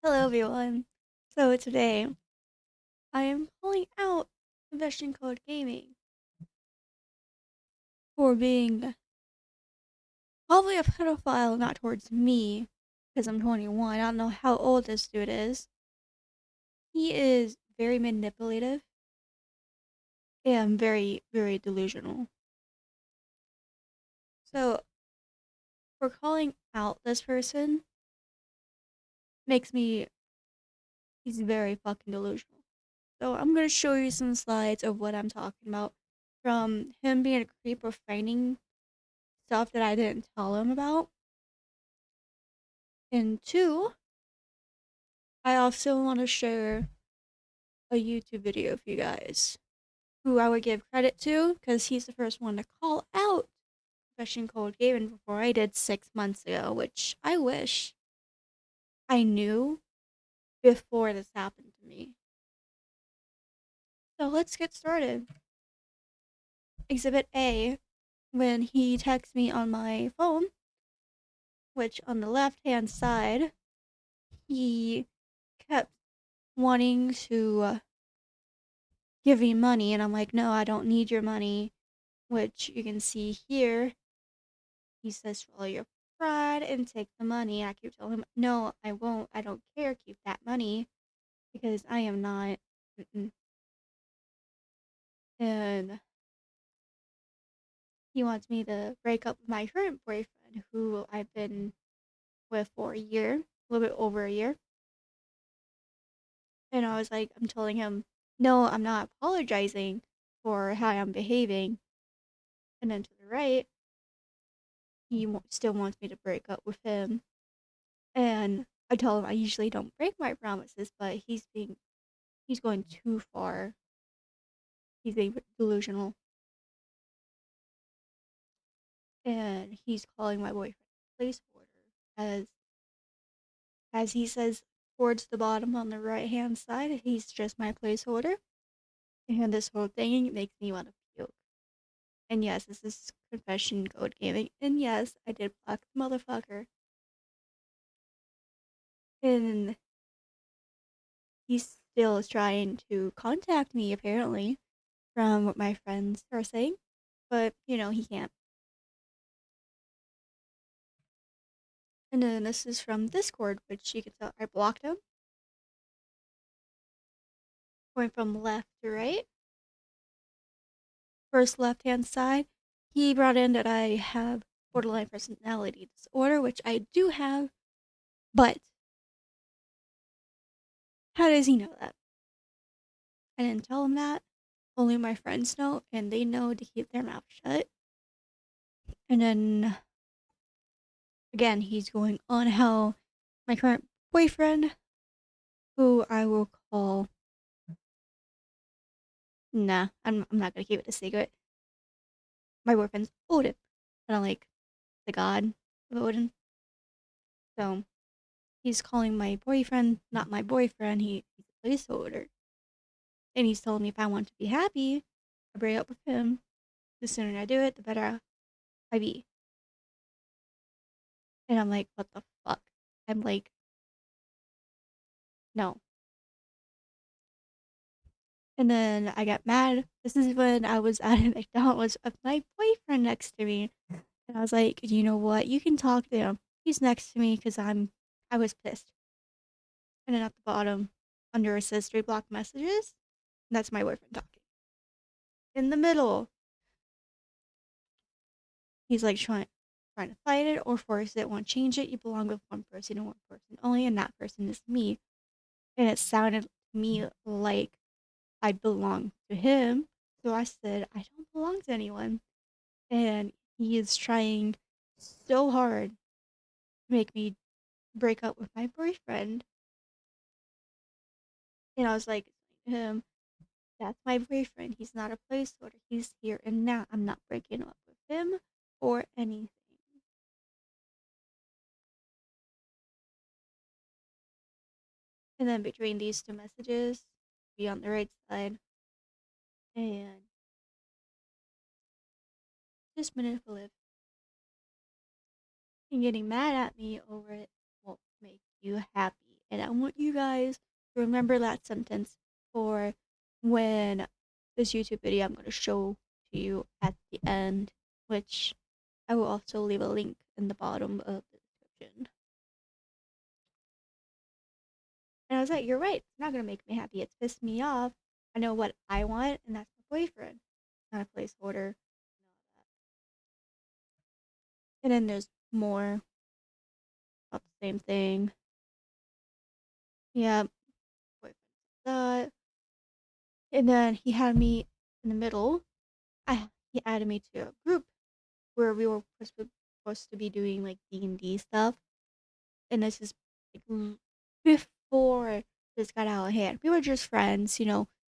Hello, everyone. So today I am calling out Confession Code Gaming for being probably a pedophile, not towards me, because I'm 21. I don't know how old this dude is. He is very manipulative and very, very delusional. So for calling out this person makes me, he's very fucking delusional. So I'm gonna show you some slides of what I'm talking about from him being a creep or finding stuff that I didn't tell him about. And two, I also want to share a YouTube video for you guys who I would give credit to because he's the first one to call out Confession Code Gaming before I did 6 months ago, which I wish I knew before this happened to me. So let's get started. Exhibit A, when he texts me on my phone, which on the left hand side, he kept wanting to give me money, and I'm like, no, I don't need your money, which you can see here. He says, swallow your pride and take the money. And I keep telling him, no, I won't. I don't care. Keep that money because I am not. Mm-mm. And he wants me to break up with my current boyfriend, who I've been with for a year, a little bit over a year. And I was like, I'm telling him, no, I'm not apologizing for how I'm behaving. And then to the right, he still wants me to break up with him. And I tell him I usually don't break my promises, but he's going too far. He's being delusional. And he's calling my boyfriend a placeholder as he says towards the bottom on the right hand side, he's just my placeholder. And this whole thing makes me want to puke. And yes, this is confession code gaming. And yes, I did block the motherfucker. And he's still trying to contact me apparently from what my friends are saying. But, he can't. And then this is from Discord, which you can tell I blocked him. Going from left to right. First left hand side, he brought in that I have borderline personality disorder, which I do have, but how does he know that? I didn't tell him that. Only my friends know, and they know to keep their mouth shut. And then again, he's going on how my current boyfriend, who I will call, nah, I'm not gonna keep it a secret. My boyfriend's Odin. I don't like the god of Odin. So he's calling my boyfriend not my boyfriend. He's a placeholder. And he's told me if I want to be happy, I break up with him. The sooner I do it, the better I be. And I'm like, what the fuck? I'm like, no. And then I got mad. This is when I was at a McDonald's with my boyfriend next to me. And I was like, you know what? You can talk to him. He's next to me because I was pissed. And then at the bottom, under it says 3 block messages. That's my boyfriend talking. In the middle, he's like trying to fight it or force it, won't change it. You belong with one person and one person only, and that person is me. And it sounded to me like I belong to him. So I said, I don't belong to anyone. And he is trying so hard to make me break up with my boyfriend. And I was like, him, that's my boyfriend. He's not a placeholder. He's here and now. I'm not breaking up with him or anything. And then between these two messages, be on the right side and just manipulative and getting mad at me over it won't make you happy. And I want you guys to remember that sentence for when this YouTube video I'm going to show to you at the end, which I will also leave a link in the bottom of the description. And I was like, you're right. It's not going to make me happy. It's pissed me off. I know what I want, and that's my boyfriend, not a placeholder. And then there's more about the same thing. Yeah, boyfriend that. And then he had me in the middle. He added me to a group where we were supposed to be doing like D&D stuff. And this is like before this got out of hand. We were just friends,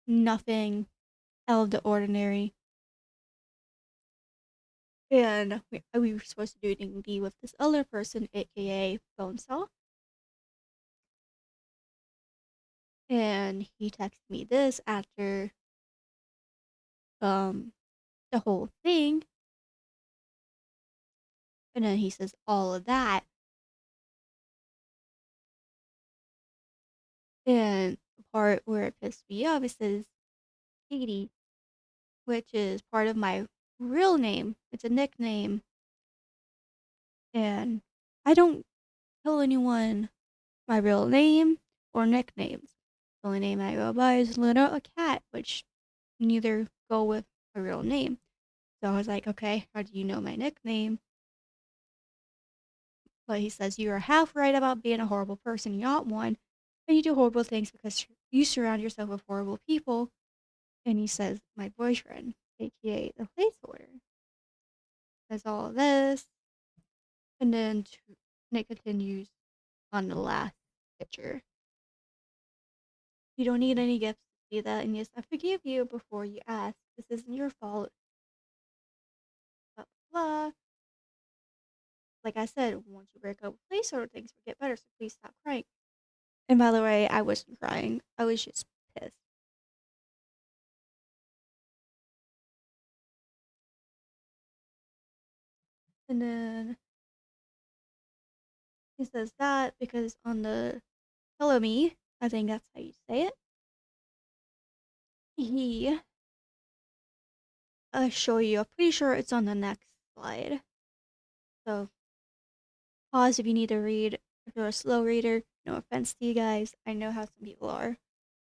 nothing out of the ordinary. And we were supposed to do D&D with this other person, aka Bonesaw. And he texted me this after the whole thing. And then he says all of that. And the part where it pissed me off, it says Katie, which is part of my real name. It's a nickname. And I don't tell anyone my real name or nicknames. The only name I go by is Luna a cat, which neither go with my real name. So I was like, okay, how do you know my nickname? But he says, you are half right about being a horrible person. You're not one. And you do horrible things because you surround yourself with horrible people. And he says, my boyfriend, aka the placeholder, says all this. And then Nick continues on the last picture. You don't need any gifts to see that. And yes, I forgive you before you ask. This isn't your fault. Blah, blah, blah. Like I said, once you break up with placeholder, things will get better. So please stop crying. And by the way, I wasn't crying. I was just pissed. And then he says that because on the Hello Me, I think that's how you say it, he show you. I'm pretty sure it's on the next slide. So pause if you need to read. If you're a slow reader, no offense to you guys. I know how some people are.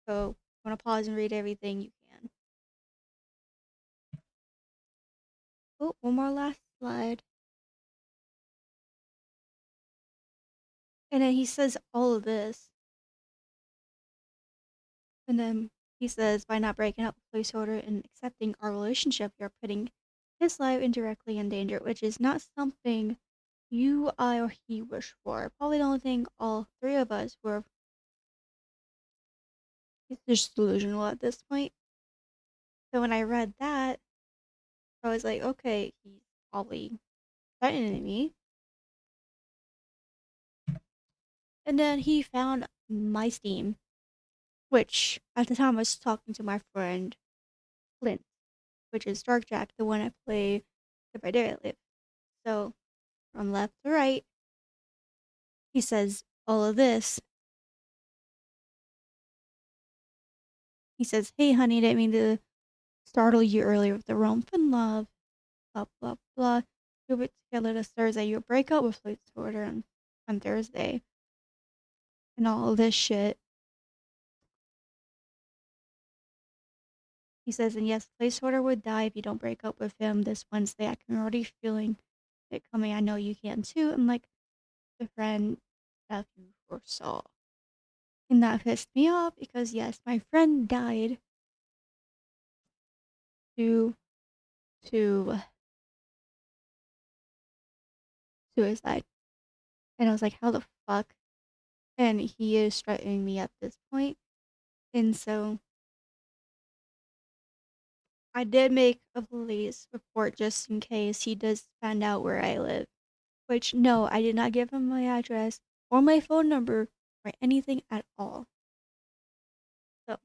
So if you want to pause and read everything, you can. Oh, one more last slide. And then he says all of this. And then he says, by not breaking up with placeholder and accepting our relationship, you're putting his life indirectly in danger, which is not something you, I, or he wish for. Probably the only thing all three of us were. It's just delusional at this point. So when I read that, I was like, okay, he's probably threatening me. And then he found my Steam, which at the time I was talking to my friend Clint, which is Dark Jack, the one I play if I dare live. So from left to right, he says all of this. He says, hey honey, didn't mean to startle you earlier with the romp and love. Blah blah blah. You'll be together this Thursday. You'll break up with Fleet's order on Thursday. And all this shit. He says, and yes, placeholder would die if you don't break up with him this Wednesday. I can already feeling it coming. I know you can too. I'm like the friend that you foresaw. And that pissed me off because yes, my friend died due to suicide. And I was like, how the fuck? And he is threatening me at this point. And so I did make a police report just in case he does find out where I live. Which, no, I did not give him my address or my phone number or anything at all. So,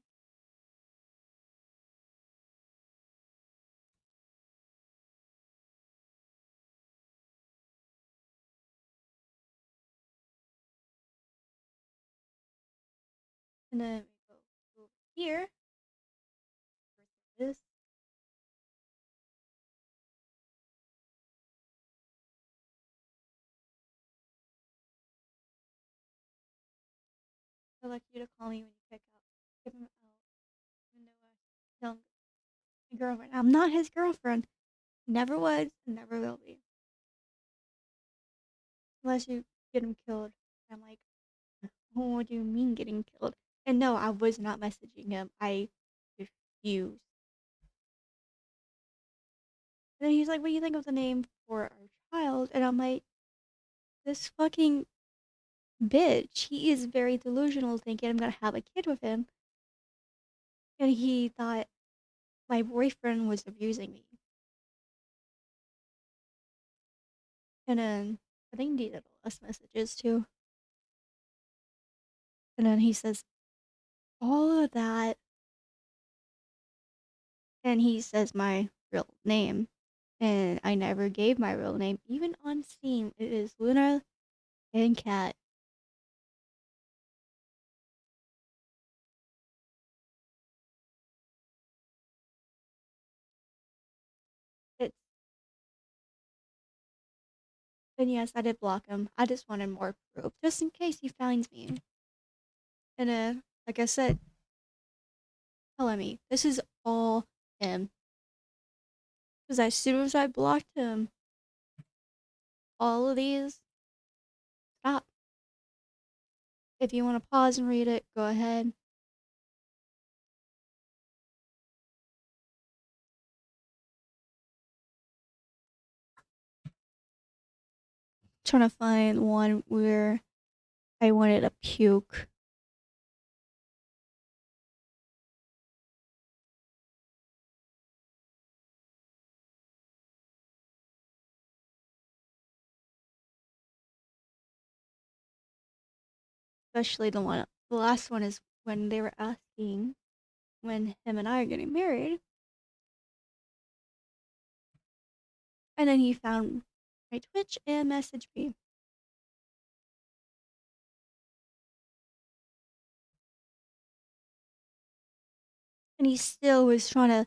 And then we go over here. This. I'd like you to call me when you pick up. Give him out. Even though I tell him my girlfriend. I'm not his girlfriend. Never was and never will be. Unless you get him killed. I'm like, what do you mean getting killed? And no, I was not messaging him. I refused. And then he's like, what do you think of the name for our child? And I'm like, this fucking bitch. He is very delusional, thinking I'm gonna have a kid with him. And he thought my boyfriend was abusing me. And then I think he did less messages too. And then he says all of that. And he says my real name. And I never gave my real name. Even on Steam, it is Luna and Cat. It's and yes, I did block him. I just wanted more proof, just in case he finds me. And like I said, telling me this is all him. Because as soon as I blocked him, all of these stop. If you want to pause and read it, go ahead. Trying to find one where I wanted to puke. Especially the last one is when they were asking when him and I are getting married. And then he found my Twitch and messaged me. And he still was trying to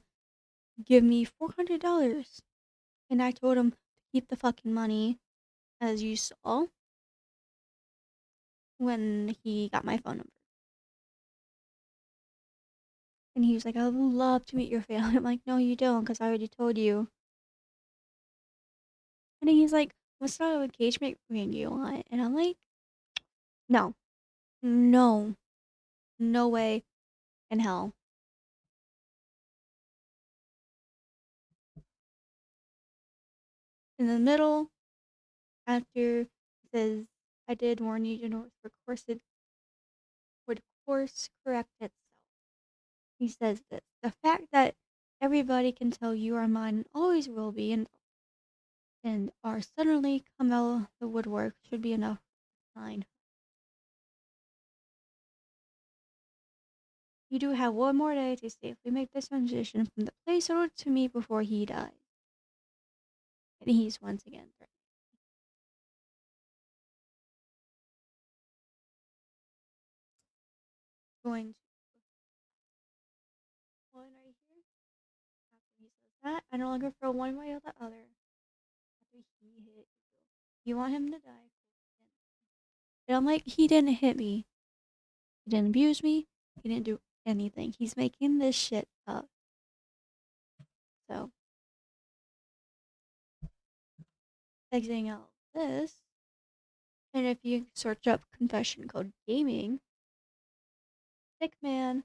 give me $400. And I told him to keep the fucking money, as you saw when he got my phone number. And he was like, I would love to meet your family. I'm like, no, you don't, because I already told you. And then he's like, what sort of engagement ring do you want? And I'm like, no, no, no way in hell. In the middle, after it says, I did warn you, for course it would course correct itself. He says this, the fact that everybody can tell you are mine and always will be and are suddenly come out of the woodwork should be enough sign. You do have one more day to safely make the transition from the placeholder to me before he dies. And he's once again going to one right here. After he says that, I no longer feel one way or the other. After he hit you. You want him to die. And I'm like, he didn't hit me. He didn't abuse me. He didn't do anything. He's making this shit up. So, exiting out this. And if you search up Confession Code Gaming, Stickman,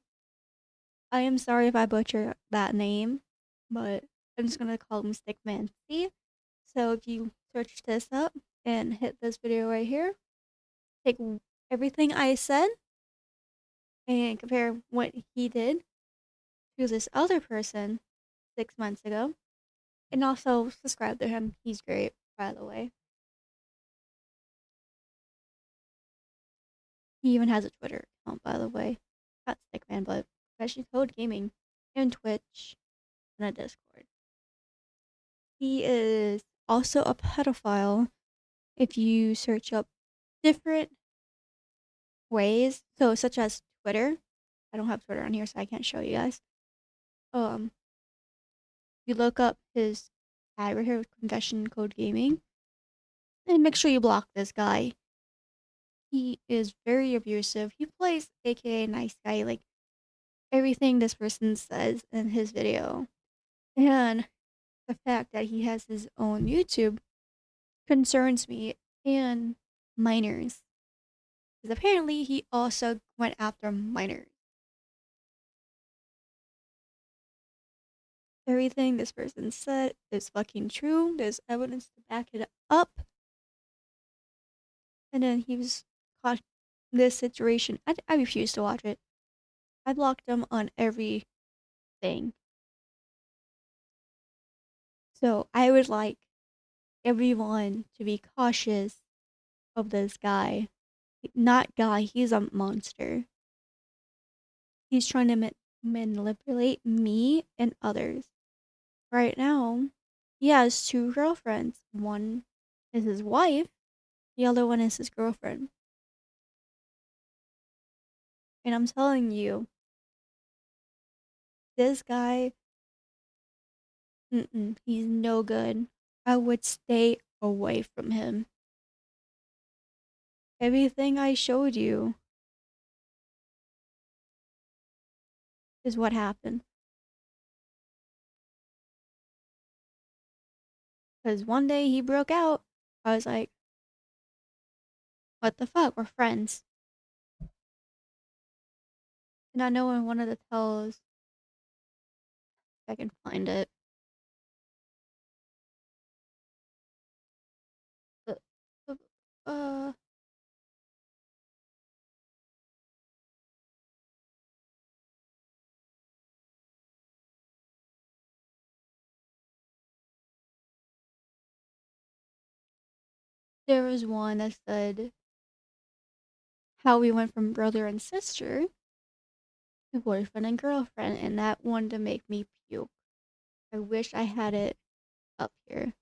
I am sorry if I butcher that name, but I'm just gonna call him Stickman C. So if you search this up and hit this video right here, take everything I said and compare what he did to this other person 6 months ago, and also subscribe to him. He's great, by the way. He even has a Twitter account, by the way. Not Stickman, but Confession Code Gaming, and Twitch, and a Discord. He is also a pedophile if you search up different ways, so such as Twitter. I don't have Twitter on here, so I can't show you guys. Um, you look up his ad right here with Confession Code Gaming, and make sure you block this guy. He is very abusive. He plays AKA nice guy, like everything this person says in his video. And the fact that he has his own YouTube concerns me and minors. Because apparently he also went after minors. Everything this person said is fucking true. There's evidence to back it up. And then he was caught in this situation. I refuse to watch it. I blocked him on everything. So I would like everyone to be cautious of this guy. Not guy, he's a monster. He's trying to manipulate me and others. Right now, he has two girlfriends. One is his wife, the other one is his girlfriend. And I'm telling you, this guy, he's no good. I would stay away from him. Everything I showed you is what happened. Because one day he broke out. I was like, what the fuck? We're friends. And I know in one of the tells, if I can find it. Uh, uh, uh, there was one that said how we went from brother and sister to boyfriend and girlfriend, and that wanted to make me puke. I wish I had it up here.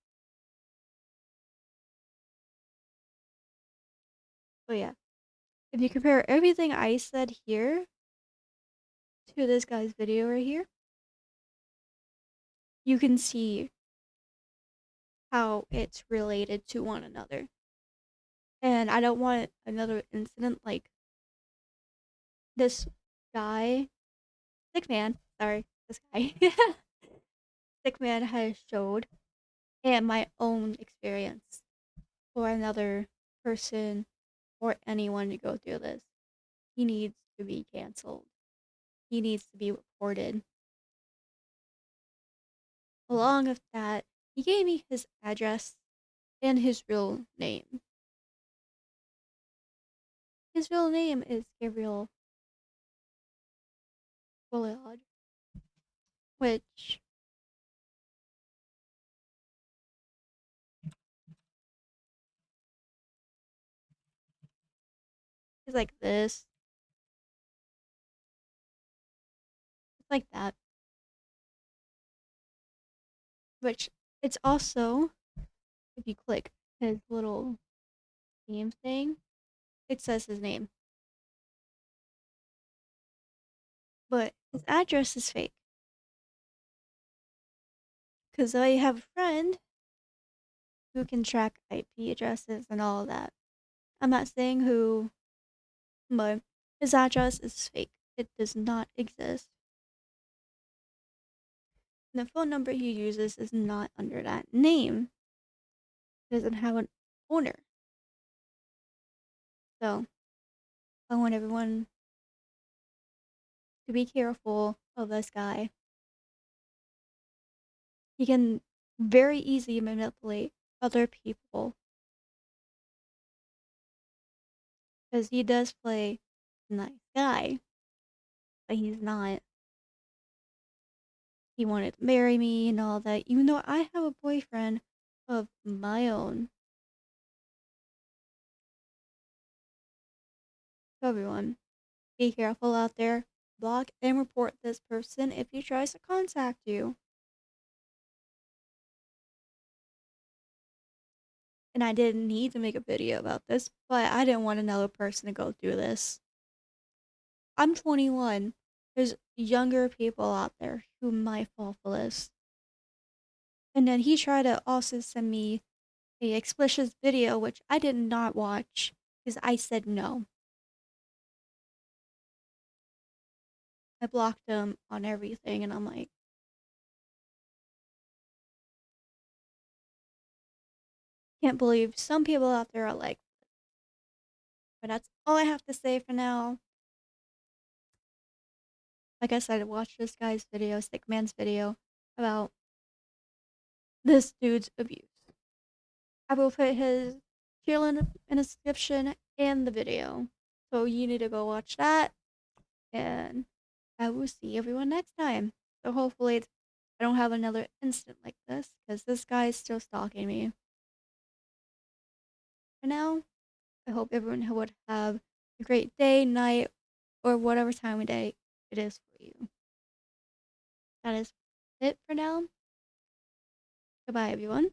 But yeah, if you compare everything I said here to this guy's video right here, you can see how it's related to one another. And I don't want another incident like this guy, sick man, sorry, this guy, sick man has showed, and my own experience for another person or anyone to go through this. He needs to be canceled. He needs to be reported. Along with that, he gave me his address and his real name. His real name is Gabriel Bollard, which is like this. It's like that. Which it's also, if you click his little name thing, it says his name. But his address is fake. Because I have a friend who can track IP addresses and all of that. I'm not saying who, but his address is fake. It does not exist. And the phone number he uses is not under that name. It doesn't have an owner. So I want everyone to be careful of this guy. He can very easily manipulate other people because he does play nice guy, but he's not. He wanted to marry me and all that, even though I have a boyfriend of my own. So everyone, be careful out there. Block and report this person if he tries to contact you. And I didn't need to make a video about this, but I didn't want another person to go through this. I'm 21. there's younger people out there who might fall for this. And then he tried to also send me a explicit video, which I did not watch because I said no. I blocked him on everything, and I'm like, can't believe some people out there are like, but that's all I have to say for now. Like I said, watch this guy's video, Stickman's video, about this dude's abuse. I will put his channel in the description and the video. So you need to go watch that. And I will see everyone next time. So hopefully I don't have another incident like this, because this guy is still stalking me. For now, I hope everyone would have a great day, night, or whatever time of day it is for you. That is it for now. Goodbye, everyone.